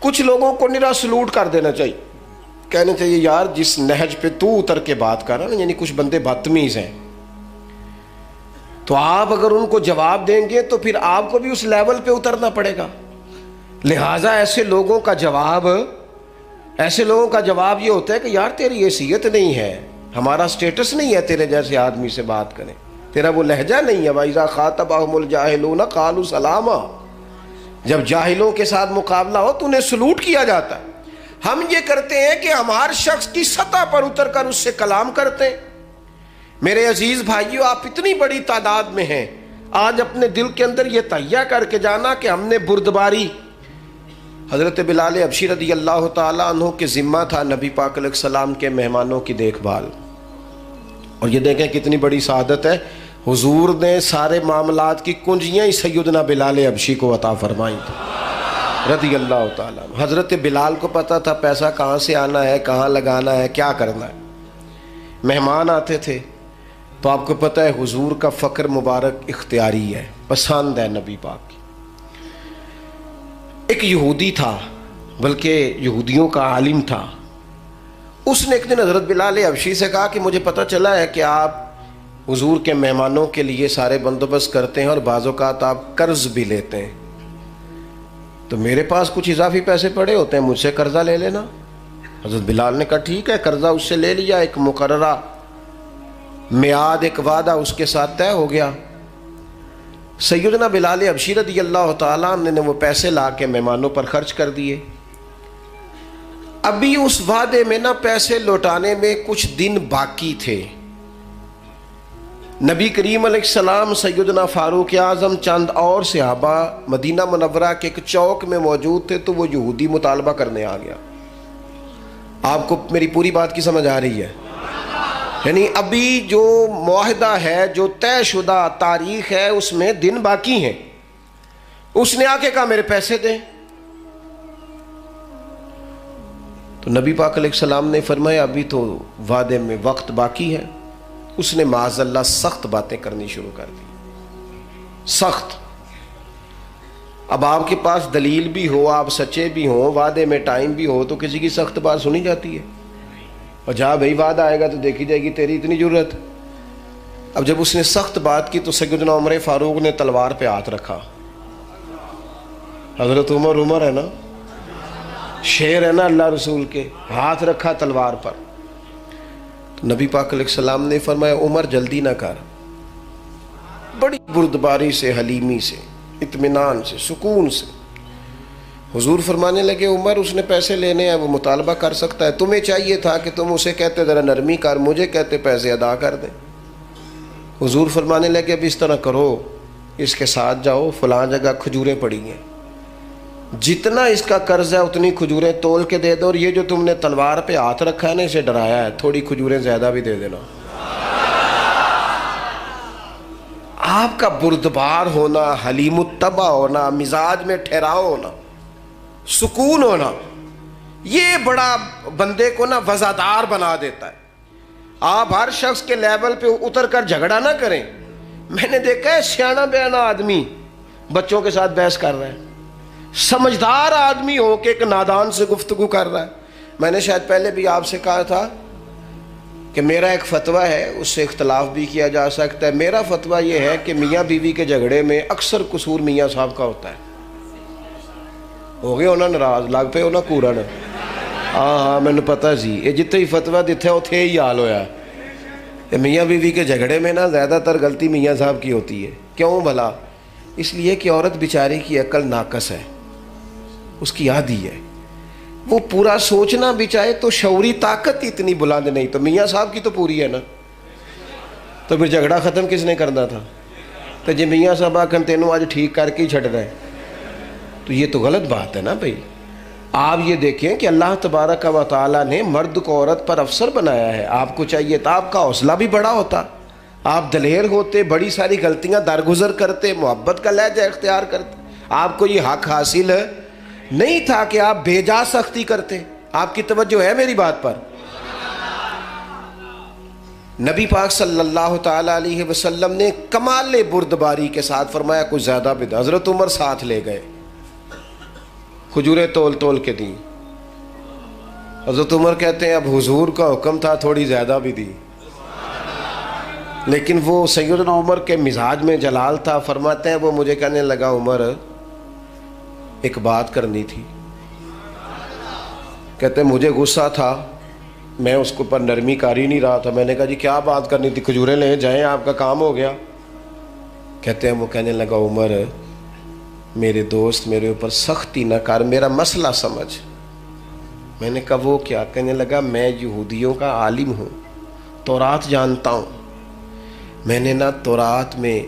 कुछ लोगों को निरा सलूट कर देना चाहिए, कहना चाहिए यार जिस नहज पे तू उतर के बात कर रहा ना, यानी कुछ बंदे बदतमीज हैं, तो आप अगर उनको जवाब देंगे तो फिर आपको भी उस लेवल पे उतरना पड़ेगा। लिहाजा ऐसे लोगों का जवाब ये होता है कि यार तेरी हैसियत नहीं है, हमारा स्टेटस नहीं है तेरे जैसे आदमी से बात करें, तेरा वो लहजा नहीं है। वाइज़ा खातबहुमुल जाहिलूना क़ालू सलामा, जब जाहिलों के साथ मुकाबला हो तो उन्हें सलूट किया जाता है। हम ये करते हैं कि हम हर शख्स की सतह पर उतर कर उससे कलाम करते हैं। मेरे अजीज भाइयों, आप इतनी बड़ी तादाद में हैं, आज अपने दिल के अंदर ये तैयार करके जाना कि हमने बुर्दबारी, हज़रत बिलाल हबशी रज़ी अल्लाह ताला अन्हु के ज़िम्मा था नबी पाक अलैहिस्सलाम के मेहमानों की देखभाल। और ये देखें कितनी बड़ी सआदत है, हुजूर ने सारे मामलात की कुंजियाँ ही सैयदना बिलाल हबशी को अता फरमाई थी रज़ी अल्लाह ताला। हज़रत बिलाल को पता था पैसा कहाँ से आना है, कहाँ लगाना है, क्या करना है। मेहमान आते थे तो आपको पता है हुजूर का फ़क्र मुबारक इख्तियारी है, पसंद है नबी पाक की। एक यहूदी था, बल्कि यहूदियों का आलिम था, उसने एक दिन हज़रत बिलाल हबशी से कहा कि मुझे पता चला है कि आप हुजूर के मेहमानों के लिए सारे बंदोबस्त करते हैं और बाज़ औक़ात आप कर्ज़ भी लेते हैं, तो मेरे पास कुछ इजाफी पैसे पड़े होते हैं, मुझसे कर्ज़ा ले लेना। हज़रत बिलाल ने कहा ठीक है, कर्ज़ा उससे ले लिया, एक मुकर्ररा मियाद, एक वादा उसके साथ तय हो गया। सैयदना बिलाल हबशी रज़ी अल्लाह ताला अन्हु ने वो पैसे ला के मेहमानों पर खर्च कर दिए। अभी उस वादे में ना पैसे लौटाने में कुछ दिन बाकी थे। नबी करीम अलैहिस्सलाम, सैयदना फारूक आज़म, चंद और सहाबा मदीना मुनव्वरा के एक चौक में मौजूद थे, तो वो यहूदी मुतालबा करने आ गया। आपको मेरी पूरी बात की समझ आ रही है? यानी अभी जो मुआहदा है, जो तयशुदा तारीख है, उसमें दिन बाकी हैं। उसने आके कहा मेरे पैसे दें, तो नबी पाक अलैहिस्सलाम ने फरमाया अभी तो वादे में वक्त बाकी है। उसने माज़अल्लाह सख्त बातें करनी शुरू कर दी, सख्त। अब आपके पास दलील भी हो, आप सच्चे भी हो, वादे में टाइम भी हो, तो किसी की सख्त बात सुनी जाती है। और जहाँ भाई वादा आएगा तो देखी जाएगी तेरी इतनी जरूरत। अब जब उसने सख्त बात की तो सैयदना उमर फारूक ने तलवार पे हाथ रखा। हज़रत उमर है ना, शेर है ना अल्लाह रसूल के, हाथ रखा तलवार पर। तो नबी पाक अलैहिस्सलाम ने फरमाया उमर जल्दी ना कर, बड़ी बुर्दबारी से, हलीमी से, इत्मीनान से, सुकून से। हुजूर फरमाने लगे उमर उसने पैसे लेने हैं, वो मुतालबा कर सकता है, तुम्हें चाहिए था कि तुम उसे कहते ज़रा नरमी कर, मुझे कहते पैसे अदा कर दे। हुजूर फरमाने लगे अब इस तरह करो, इसके साथ जाओ, फ़लाँ जगह खजूरें पड़ी हैं, जितना इसका कर्ज है उतनी खजूरें तोल के दे दो, और ये जो तुमने तलवार पे हाथ रखा है ना, इसे डराया है, थोड़ी खजूरें ज़्यादा भी दे देना। आपका बुर्दबार होना, हलीमुत्तबा होना, मिजाज में ठहराव होना, सुकून होना, ये बड़ा बंदे को ना वज़ादार बना देता है। आप हर शख्स के लेवल पे उतर कर झगड़ा ना करें। मैंने देखा है सियाना बयाना आदमी बच्चों के साथ बहस कर रहा है, समझदार आदमी हो के एक नादान से गुफ्तगू कर रहा है। मैंने शायद पहले भी आपसे कहा था कि मेरा एक फतवा है, उससे इख्तलाफ भी किया जा सकता है। मेरा फतवा ये है कि मियाँ बीवी के झगड़े में अक्सर कसूर मियाँ साहब का होता है। हो गए उन्होंने नाराज, लग पे उन्होंने कूरन। हाँ मैंने पता सी, ये जिथे ही फतवा दिते उथे ही हाल होया। मियाँ बीवी के झगड़े में ना ज़्यादातर गलती मियाँ साहब की होती है। क्यों भला? इसलिए कि औरत बेचारी की अकल नाकस है, उसकी आदी है, वो पूरा सोचना भी चाहे तो शौरी ताकत इतनी बुलंद नहीं। तो मियाँ साहब की तो पूरी है ना, तो फिर झगड़ा ख़त्म किसने करना था? तो जो मियाँ साहब आखन तेनों आज ठीक करके ही छड़ रहे, तो ये तो गलत बात है ना भाई। आप ये देखें कि अल्लाह तबारक व तआला ने मर्द को औरत पर अफसर बनाया है। आपको चाहिए था आपका हौसला भी बड़ा होता, आप दलेर होते, बड़ी सारी गलतियां दरगुजर करते, मोहब्बत का लहजा इख्तियार करते। आपको ये हक हासिल नहीं था कि आप बेजा सख्ती करते। आपकी तवज्जो है मेरी बात पर? नबी पाक सल्लल्लाहु ताला अलैहि वसल्लम ने कमाल बुर्दबारी के साथ फरमाया कुछ ज़्यादा भी। हज़रत उमर साथ ले गए, खजूरें तोल तोल के दी। हज़रत उमर कहते हैं अब हुजूर का हुक्म था, थोड़ी ज़्यादा भी दी, लेकिन वो सैयदना उमर के मिजाज में जलाल था। फरमाते हैं वो मुझे कहने लगा, उमर एक बात करनी थी। कहते मुझे गुस्सा था, मैं उसके ऊपर नरमी कर ही नहीं रहा था। मैंने कहा जी क्या बात करनी थी? खजूरें ले जाएं, आपका काम हो गया। कहते हैं वो कहने लगा, उमर मेरे दोस्त मेरे ऊपर सख्ती न कर, मेरा मसला समझ। मैंने कहा वो क्या? कहने लगा मैं यहूदियों का आलिम हूँ, तौरात जानता हूँ। मैंने ना तौरात में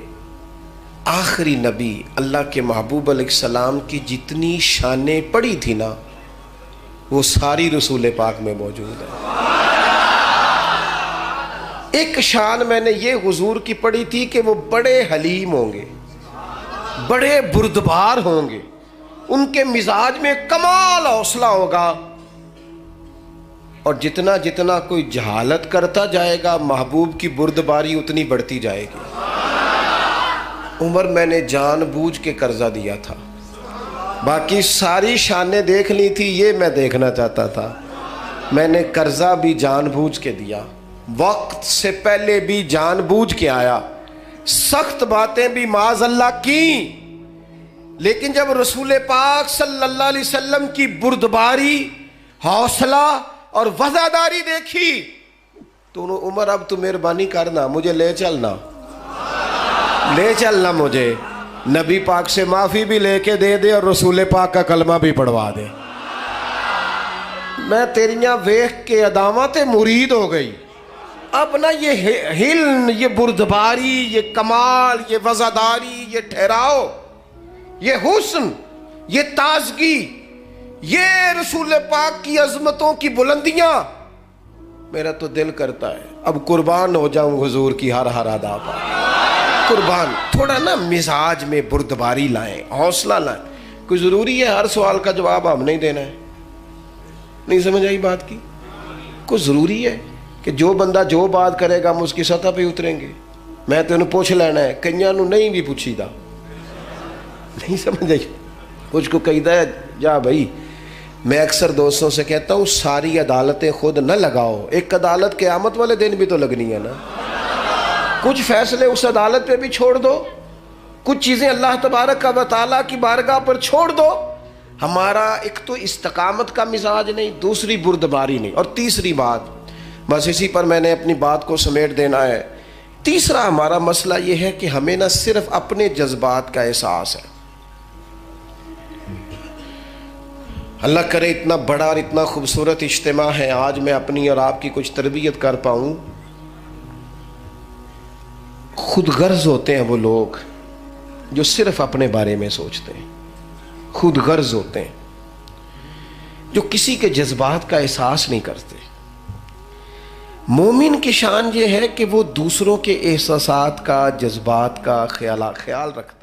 आखिरी नबी अल्लाह के महबूब अलैहिस्सलाम की जितनी शानें पढ़ी थी ना, वो सारी रसूल पाक में मौजूद है। एक शान मैंने ये हुजूर की पढ़ी थी कि वो बड़े हलीम होंगे, बड़े बुर्दबार होंगे, उनके मिजाज में कमाल हौसला होगा, और जितना जितना कोई जहालत करता जाएगा महबूब की बुर्दबारी उतनी बढ़ती जाएगी। उमर मैंने जानबूझ के कर्जा दिया था, बाकी सारी शानें देख ली थी, ये मैं देखना चाहता था। मैंने कर्जा भी जानबूझ के दिया, वक्त से पहले भी जानबूझ के आया, सख्त बातें भी माज़अल्लाह की, लेकिन जब रसूल पाक सल्लल्लाहु अलैहि वसल्लम की बुर्दबारी, हौसला और वज़ादारी देखी तो उमर अब तू मेहरबानी करना, मुझे ले चलना, ले चलना, मुझे नबी पाक से माफ़ी भी लेके दे दे और रसूल पाक का कलमा भी पढ़वा दे। मैं तेरियां वेख के अदामत मुरीद हो गई। अब ना ये हिल्म, ये बुर्दबारी, ये कमाल, ये वज़ादारी, ये ठहराव, ये हुस्न, ये ताजगी, ये रसूल पाक की अजमतों की बुलंदियां, मेरा तो दिल करता है अब कुर्बान हो जाऊं हुजूर की हर हर अदा पर। कुर्बान, थोड़ा ना मिजाज में बुर्दबारी लाएं, हौसला लाएं। कोई ज़रूरी है हर सवाल का जवाब हमने ही देना है? नहीं समझ आई बात की? कोई ज़रूरी है कि जो बंदा जो बात करेगा हम उसकी सतह पे उतरेंगे? मैं तेन पूछ लेना है, कईयां नूं नहीं भी पूछीदा। नहीं समझ आई? मुझको कहीदा है जा भाई, मैं अक्सर दोस्तों से कहता हूँ सारी अदालतें खुद न लगाओ, एक अदालत क़यामत वाले दिन भी तो लगनी है ना। कुछ फैसले उस अदालत पे भी छोड़ दो, कुछ चीज़ें अल्लाह तबारक व तआला की बारगाह पर छोड़ दो। हमारा एक तो इस्तकामत का मिजाज नहीं, दूसरी बुर्दबारी नहीं, और तीसरी बात, बस इसी पर मैंने अपनी बात को समेट देना है। तीसरा हमारा मसला यह है कि हमें न सिर्फ अपने जज्बात का एहसास है। अल्लाह करे इतना बड़ा और इतना खूबसूरत इज्तिमा है, आज मैं अपनी और आपकी कुछ तरबियत कर पाऊँ। खुद गर्ज होते हैं वो लोग जो सिर्फ अपने बारे में सोचते हैं, खुद गर्ज होते हैं जो किसी के जज्बात का एहसास नहीं करते। मोमिन की शान ये है कि वो दूसरों के एहसासात का, जज्बात का ख्याल रखता है।